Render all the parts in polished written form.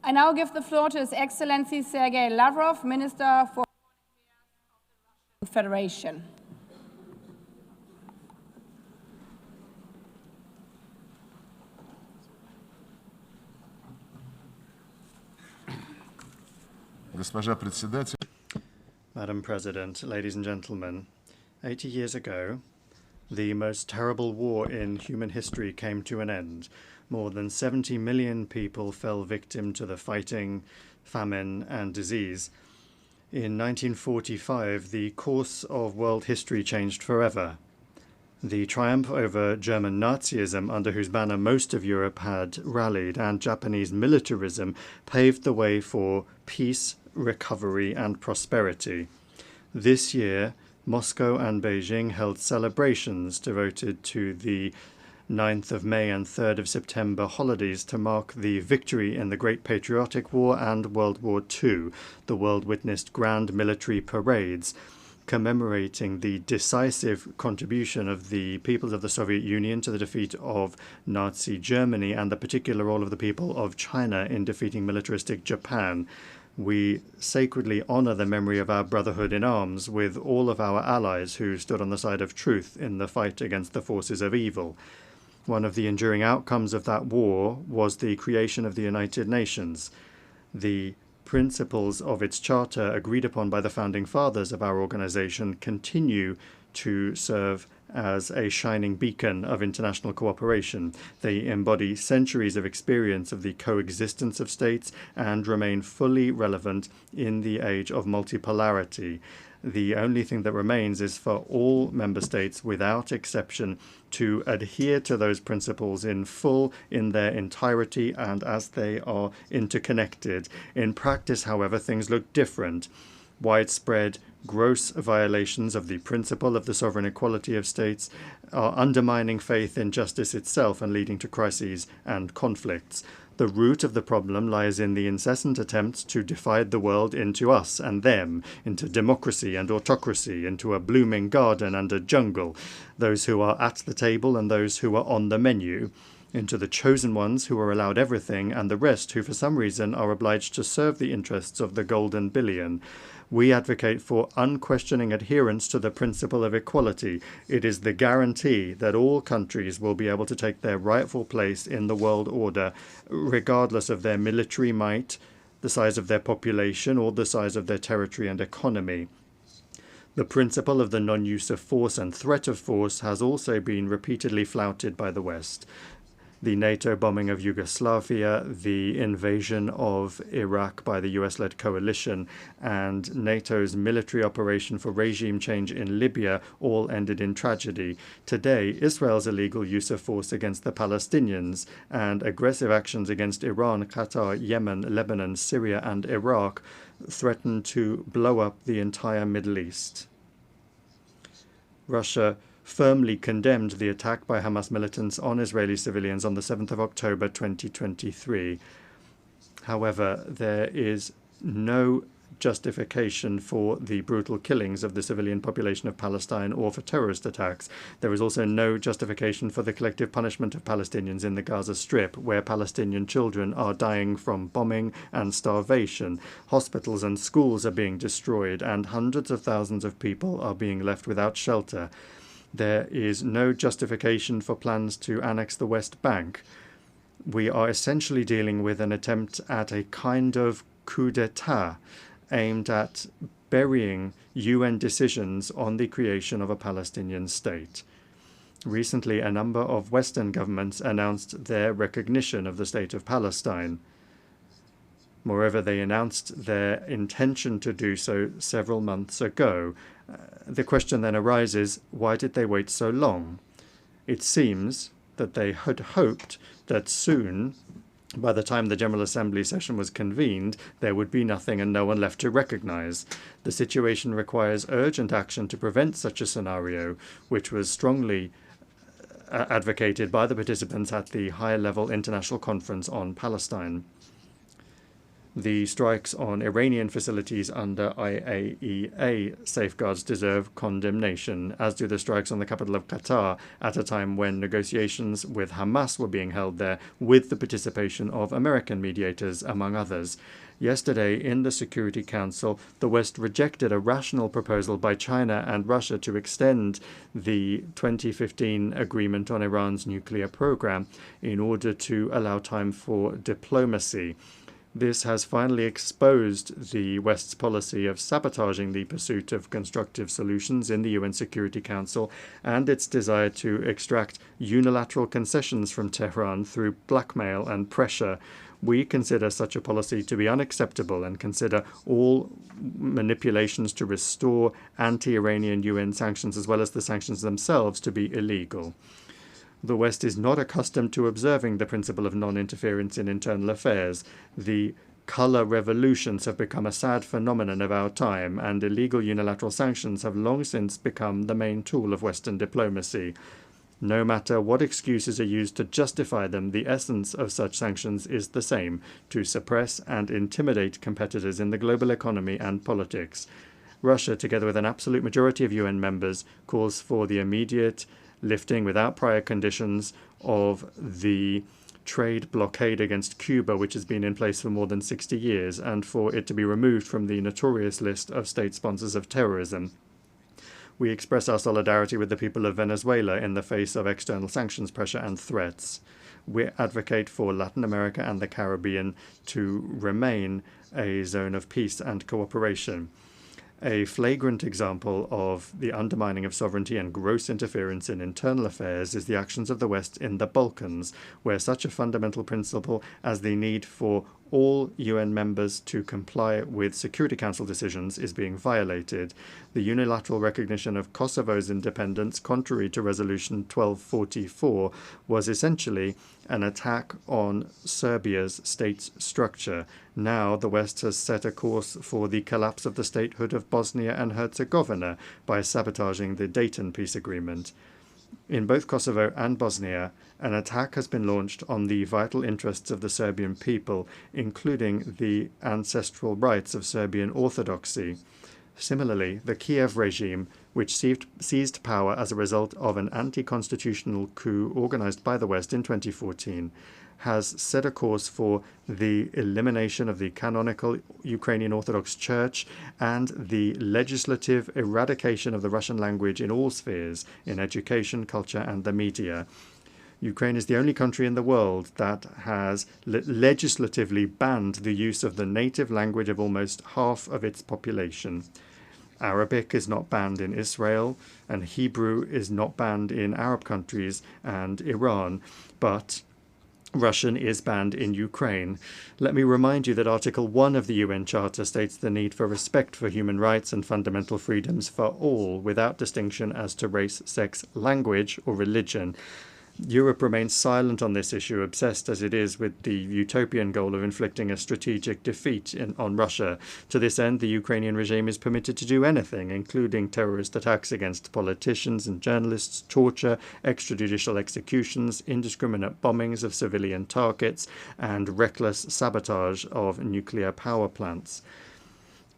I now give the floor to His Excellency Sergey Lavrov, Minister for Foreign Affairs of the Russian Federation. Madam President, ladies and gentlemen, 80 years ago, the most terrible war in human history came to an end. More than 70 million people fell victim to the fighting, famine, and disease. In 1945, the course of world history changed forever. The triumph over German Nazism, under whose banner most of Europe had rallied, and Japanese militarism paved the way for peace, recovery, and prosperity. This year, Moscow and Beijing held celebrations devoted to the 9th of May and 3rd of September holidays to mark the victory in the Great Patriotic War and World War II. The world witnessed grand military parades commemorating the decisive contribution of the peoples of the Soviet Union to the defeat of Nazi Germany and the particular role of the people of China in defeating militaristic Japan. We sacredly honor the memory of our brotherhood in arms with all of our allies who stood on the side of truth in the fight against the forces of evil. One of the enduring outcomes of that war was the creation of the United Nations. The principles of its charter, agreed upon by the founding fathers of our organization, continue to serve as a shining beacon of international cooperation. They embody centuries of experience of the coexistence of states and remain fully relevant in the age of multipolarity. The only thing that remains is for all member states, without exception, to adhere to those principles in full, in their entirety, and as they are interconnected. In practice, however, things look different. Widespread, gross violations of the principle of the sovereign equality of states are undermining faith in justice itself and leading to crises and conflicts. The root of the problem lies in the incessant attempts to divide the world into us and them, into democracy and autocracy, into a blooming garden and a jungle, those who are at the table and those who are on the menu, into the chosen ones who are allowed everything and the rest who for some reason are obliged to serve the interests of the golden billion. We advocate for unquestioning adherence to the principle of equality. It is the guarantee that all countries will be able to take their rightful place in the world order, regardless of their military might, the size of their population, or the size of their territory and economy. The principle of the non-use of force and threat of force has also been repeatedly flouted by the West. The NATO bombing of Yugoslavia, the invasion of Iraq by the US-led coalition, and NATO's military operation for regime change in Libya all ended in tragedy. Today, Israel's illegal use of force against the Palestinians and aggressive actions against Iran, Qatar, Yemen, Lebanon, Syria, and Iraq threaten to blow up the entire Middle East. Russia firmly condemned the attack by Hamas militants on Israeli civilians on the 7th of October 2023. However, there is no justification for the brutal killings of the civilian population of Palestine or for terrorist attacks. There is also no justification for the collective punishment of Palestinians in the Gaza Strip, where Palestinian children are dying from bombing and starvation. Hospitals and schools are being destroyed, and hundreds of thousands of people are being left without shelter. There is no justification for plans to annex the West Bank. We are essentially dealing with an attempt at a kind of coup d'etat aimed at burying UN decisions on the creation of a Palestinian state. Recently, a number of Western governments announced their recognition of the state of Palestine. Moreover, they announced their intention to do so several months ago. The question then arises, why did they wait so long? It seems that they had hoped that soon, by the time the General Assembly session was convened, there would be nothing and no one left to recognize. The situation requires urgent action to prevent such a scenario, which was strongly advocated by the participants at the high-level international conference on Palestine. The strikes on Iranian facilities under IAEA safeguards deserve condemnation, as do the strikes on the capital of Qatar at a time when negotiations with Hamas were being held there with the participation of American mediators, among others. Yesterday, in the Security Council, the West rejected a rational proposal by China and Russia to extend the 2015 agreement on Iran's nuclear program in order to allow time for diplomacy. This has finally exposed the West's policy of sabotaging the pursuit of constructive solutions in the UN Security Council and its desire to extract unilateral concessions from Tehran through blackmail and pressure. We consider such a policy to be unacceptable and consider all manipulations to restore anti-Iranian UN sanctions as well as the sanctions themselves to be illegal. The West is not accustomed to observing the principle of non-interference in internal affairs. The color revolutions have become a sad phenomenon of our time, and illegal unilateral sanctions have long since become the main tool of Western diplomacy. No matter what excuses are used to justify them, the essence of such sanctions is the same: to suppress and intimidate competitors in the global economy and politics. Russia, together with an absolute majority of UN members, calls for the immediate lifting without prior conditions of the trade blockade against Cuba, which has been in place for more than 60 years, and for it to be removed from the notorious list of state sponsors of terrorism. We express our solidarity with the people of Venezuela in the face of external sanctions pressure and threats. We advocate for Latin America and the Caribbean to remain a zone of peace and cooperation. A flagrant example of the undermining of sovereignty and gross interference in internal affairs is the actions of the West in the Balkans, where such a fundamental principle as the need for all UN members to comply with Security Council decisions is being violated. The unilateral recognition of Kosovo's independence, contrary to Resolution 1244, was essentially an attack on Serbia's state structure. Now the West has set a course for the collapse of the statehood of Bosnia and Herzegovina by sabotaging the Dayton peace agreement. In both Kosovo and Bosnia, an attack has been launched on the vital interests of the Serbian people, including the ancestral rights of Serbian Orthodoxy. Similarly, the Kiev regime, which seized power as a result of an anti-constitutional coup organized by the West in 2014, has set a course for the elimination of the canonical Ukrainian Orthodox Church and the legislative eradication of the Russian language in all spheres, in education, culture, and the media. Ukraine is the only country in the world that has legislatively banned the use of the native language of almost half of its population. Arabic is not banned in Israel, and Hebrew is not banned in Arab countries and Iran, but Russian is banned in Ukraine. Let me remind you that Article 1 of the UN Charter states the need for respect for human rights and fundamental freedoms for all, without distinction as to race, sex, language, or religion. Europe remains silent on this issue, obsessed as it is with the utopian goal of inflicting a strategic defeat on Russia. To this end, the Ukrainian regime is permitted to do anything, including terrorist attacks against politicians and journalists, torture, extrajudicial executions, indiscriminate bombings of civilian targets, and reckless sabotage of nuclear power plants.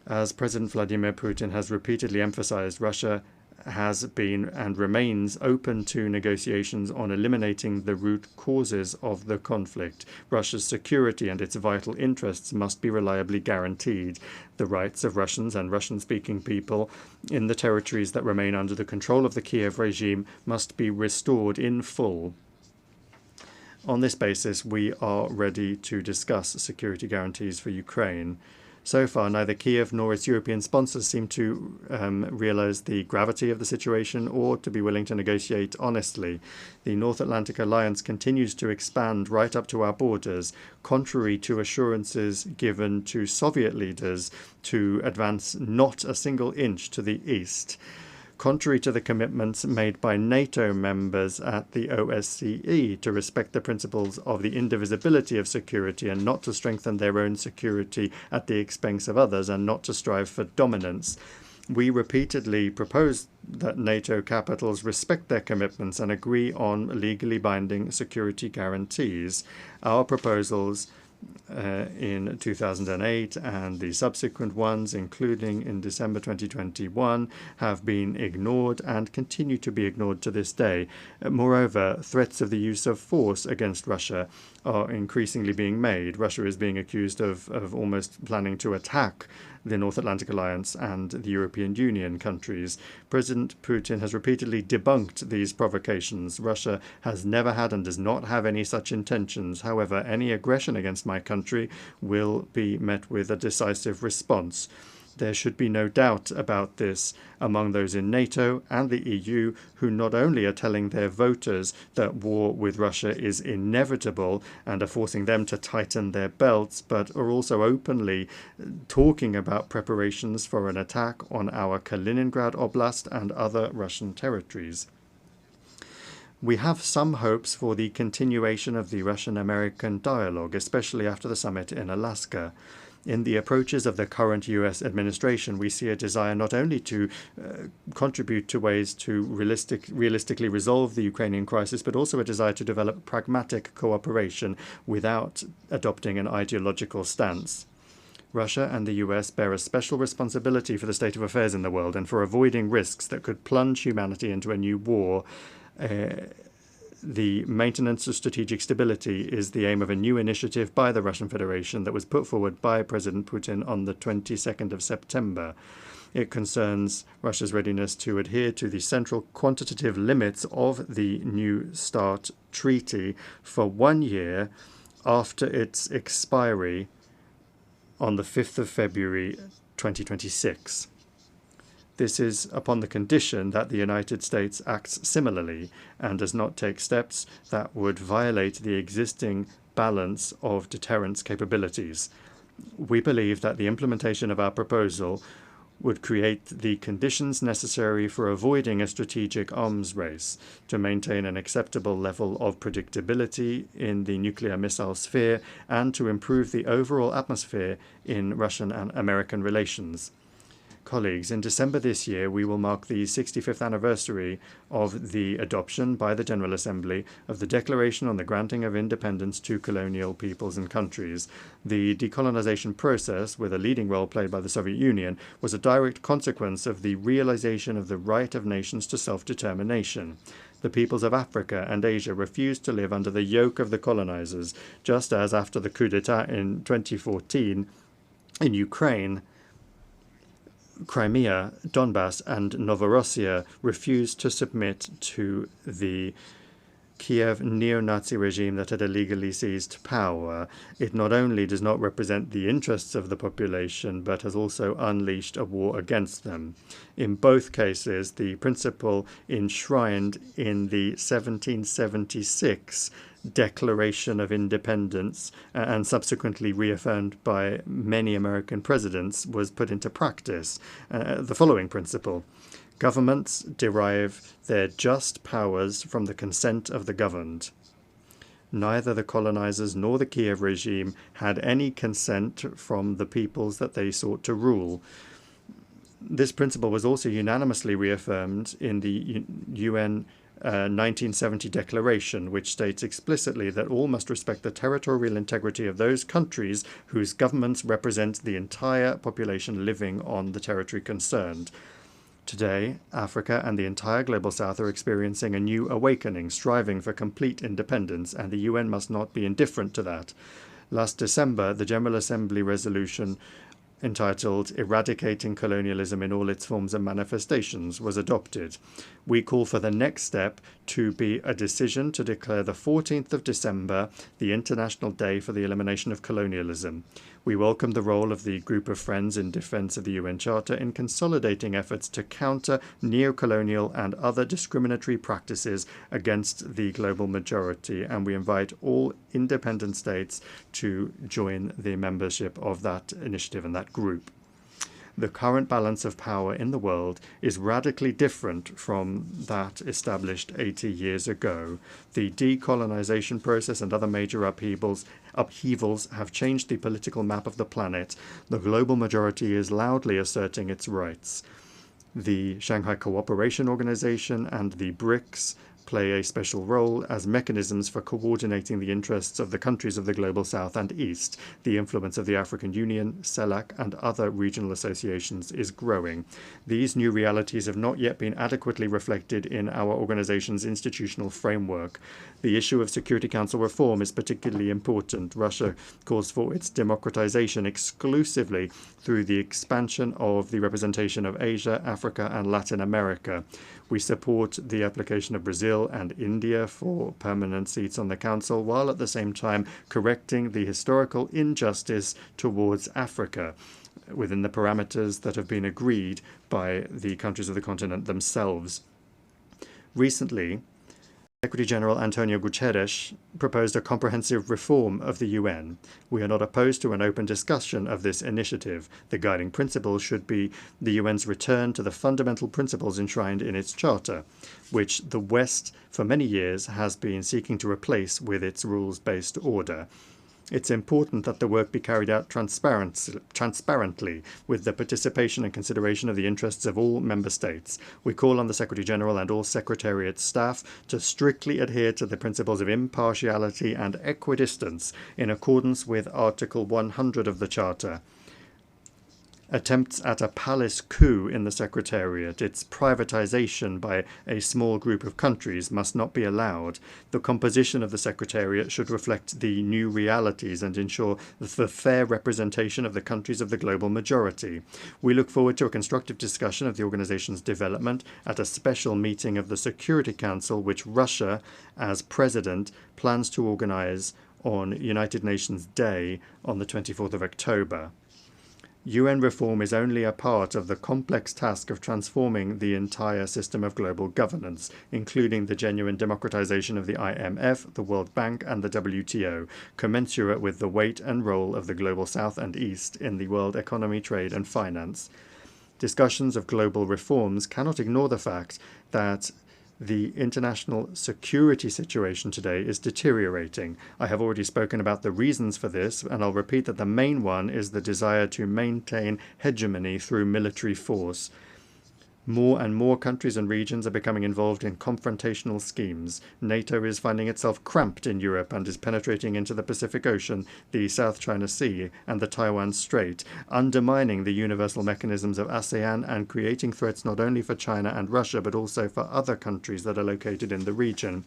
As President Vladimir Putin has repeatedly emphasized, Russia has been and remains open to negotiations on eliminating the root causes of the conflict. Russia's security and its vital interests must be reliably guaranteed. The rights of Russians and Russian-speaking people in the territories that remain under the control of the Kiev regime must be restored in full. On this basis, we are ready to discuss security guarantees for Ukraine. So far, neither Kiev nor its European sponsors seem to realize the gravity of the situation or to be willing to negotiate honestly. The North Atlantic Alliance continues to expand right up to our borders, contrary to assurances given to Soviet leaders to advance not a single inch to the east. Contrary to the commitments made by NATO members at the OSCE to respect the principles of the indivisibility of security and not to strengthen their own security at the expense of others and not to strive for dominance. We repeatedly propose that NATO capitals respect their commitments and agree on legally binding security guarantees. Our proposals in 2008 and the subsequent ones, including in December 2021, have been ignored and continue to be ignored to this day. Moreover, threats of the use of force against Russia are increasingly being made. Russia is being accused of almost planning to attack the North Atlantic Alliance and the European Union countries. President Putin has repeatedly debunked these provocations. Russia has never had and does not have any such intentions. However, any aggression against my country will be met with a decisive response. There should be no doubt about this among those in NATO and the EU who not only are telling their voters that war with Russia is inevitable and are forcing them to tighten their belts, but are also openly talking about preparations for an attack on our Kaliningrad Oblast and other Russian territories. We have some hopes for the continuation of the Russian-American dialogue, especially after the summit in Alaska. In the approaches of the current US administration, we see a desire not only to contribute to ways to realistically resolve the Ukrainian crisis, but also a desire to develop pragmatic cooperation without adopting an ideological stance. Russia and the US bear a special responsibility for the state of affairs in the world and for avoiding risks that could plunge humanity into a new war. The maintenance of strategic stability is the aim of a new initiative by the Russian Federation that was put forward by President Putin on the 22nd of September. It concerns Russia's readiness to adhere to the central quantitative limits of the New START treaty for 1 year after its expiry on the 5th of February 2026. This is upon the condition that the United States acts similarly and does not take steps that would violate the existing balance of deterrence capabilities. We believe that the implementation of our proposal would create the conditions necessary for avoiding a strategic arms race, to maintain an acceptable level of predictability in the nuclear missile sphere, and to improve the overall atmosphere in Russian and American relations. Colleagues, in December this year, we will mark the 65th anniversary of the adoption by the General Assembly of the Declaration on the Granting of Independence to Colonial Peoples and Countries. The decolonization process, with a leading role played by the Soviet Union, was a direct consequence of the realization of the right of nations to self-determination. The peoples of Africa and Asia refused to live under the yoke of the colonizers, just as after the coup d'etat in 2014 in Ukraine, Crimea, Donbass, and Novorossiya refused to submit to the Kiev neo-Nazi regime that had illegally seized power. It not only does not represent the interests of the population, but has also unleashed a war against them. In both cases, the principle enshrined in the 1776 Declaration of Independence and subsequently reaffirmed by many American presidents was put into practice. The following principle: governments derive their just powers from the consent of the governed. Neither the colonizers nor the Kiev regime had any consent from the peoples that they sought to rule. This principle was also unanimously reaffirmed in the UN 1970 Declaration, which states explicitly that all must respect the territorial integrity of those countries whose governments represent the entire population living on the territory concerned. Today, Africa and the entire Global South are experiencing a new awakening, striving for complete independence, and the UN must not be indifferent to that. Last December, the General Assembly resolution entitled Eradicating Colonialism in All Its Forms and Manifestations was adopted. We call for the next step to be a decision to declare the 14th of December the International Day for the Elimination of Colonialism. We welcome the role of the Group of Friends in Defense of the UN Charter in consolidating efforts to counter neo-colonial and other discriminatory practices against the global majority, and we invite all independent states to join the membership of that initiative and that group. The current balance of power in the world is radically different from that established 80 years ago. The decolonization process and other major upheavals have changed the political map of the planet. The global majority is loudly asserting its rights. The Shanghai Cooperation Organization and the BRICS play a special role as mechanisms for coordinating the interests of the countries of the Global South and East. The influence of the African Union, CELAC, and other regional associations is growing. These new realities have not yet been adequately reflected in our organization's institutional framework. The issue of Security Council reform is particularly important. Russia calls for its democratization exclusively through the expansion of the representation of Asia, Africa, and Latin America. We support the application of Brazil and India for permanent seats on the Council, while at the same time correcting the historical injustice towards Africa within the parameters that have been agreed by the countries of the continent themselves. Recently, Secretary General Antonio Guterres proposed a comprehensive reform of the UN. We are not opposed to an open discussion of this initiative. The guiding principle should be the UN's return to the fundamental principles enshrined in its charter, which the West for many years has been seeking to replace with its rules-based order. It's important that the work be carried out transparently, with the participation and consideration of the interests of all member states. We call on the Secretary-General and all Secretariat staff to strictly adhere to the principles of impartiality and equidistance in accordance with Article 100 of the Charter. Attempts at a palace coup in the Secretariat, its privatization by a small group of countries, must not be allowed. The composition of the Secretariat should reflect the new realities and ensure the fair representation of the countries of the global majority. We look forward to a constructive discussion of the organization's development at a special meeting of the Security Council, which Russia, as president, plans to organize on United Nations Day on the 24th of October. UN reform is only a part of the complex task of transforming the entire system of global governance, including the genuine democratization of the IMF, the World Bank, and the WTO, commensurate with the weight and role of the Global South and East in the world economy, trade, and finance. Discussions of global reforms cannot ignore the fact that the international security situation today is deteriorating. I have already spoken about the reasons for this, and I'll repeat that the main one is the desire to maintain hegemony through military force. More and more countries and regions are becoming involved in confrontational schemes. NATO is finding itself cramped in Europe and is penetrating into the Pacific Ocean, the South China Sea, and the Taiwan Strait, undermining the universal mechanisms of ASEAN and creating threats not only for China and Russia, but also for other countries that are located in the region.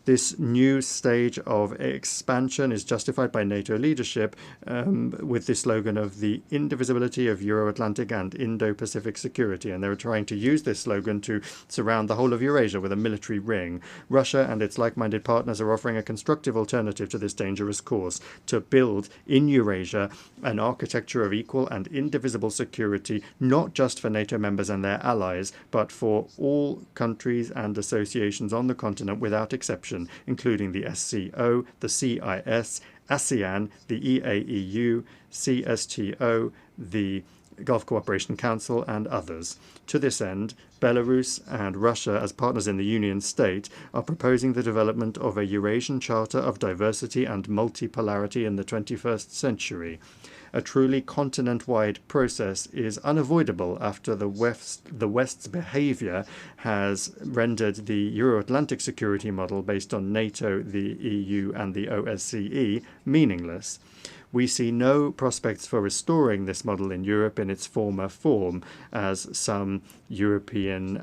This new stage of expansion is justified by NATO leadership with the slogan of the indivisibility of Euro-Atlantic and Indo-Pacific security, and they're trying to use this slogan to surround the whole of Eurasia with a military ring. Russia and its like-minded partners are offering a constructive alternative to this dangerous course, to build in Eurasia an architecture of equal and indivisible security, not just for NATO members and their allies, but for all countries and associations on the continent without exception, including the SCO, the CIS, ASEAN, the EAEU, CSTO, the Gulf Cooperation Council, and others. To this end, Belarus and Russia, as partners in the Union State, are proposing the development of a Eurasian Charter of Diversity and Multipolarity in the 21st century. A truly continent-wide process is unavoidable after the West's behavior has rendered the Euro-Atlantic security model based on NATO, the EU, and the OSCE meaningless. We see no prospects for restoring this model in Europe in its former form, as some European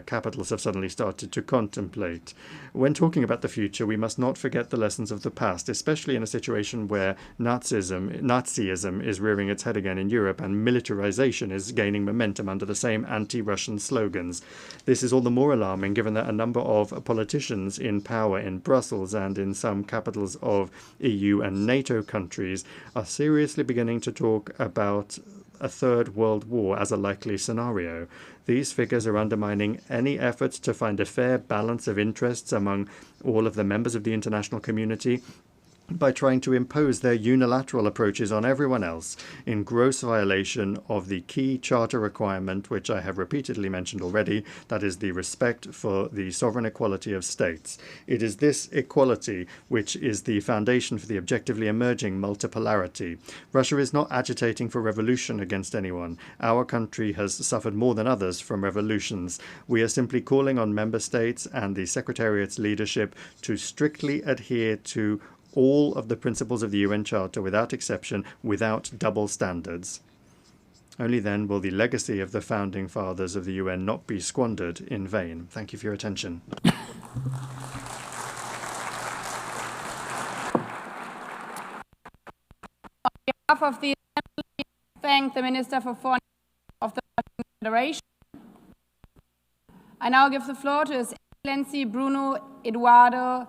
capitals have suddenly started to contemplate. When talking about the future, we must not forget the lessons of the past, especially in a situation where Nazism is rearing its head again in Europe and militarization is gaining momentum under the same anti-Russian slogans. This is all the more alarming given that a number of politicians in power in Brussels and in some capitals of EU and NATO countries are seriously beginning to talk about a third world war as a likely scenario. These figures are undermining any efforts to find a fair balance of interests among all of the members of the international community, by trying to impose their unilateral approaches on everyone else in gross violation of the key charter requirement, which I have repeatedly mentioned already, that is the respect for the sovereign equality of states. It is this equality which is the foundation for the objectively emerging multipolarity. Russia is not agitating for revolution against anyone. Our country has suffered more than others from revolutions. We are simply calling on member states and the Secretariat's leadership to strictly adhere to all of the principles of the UN Charter without exception, without double standards. Only then will the legacy of the founding fathers of the UN not be squandered in vain. Thank you for your attention. On behalf of the Assembly, I thank the Minister for Foreign of the Russian Federation. I now give the floor to His Excellency Bruno Eduardo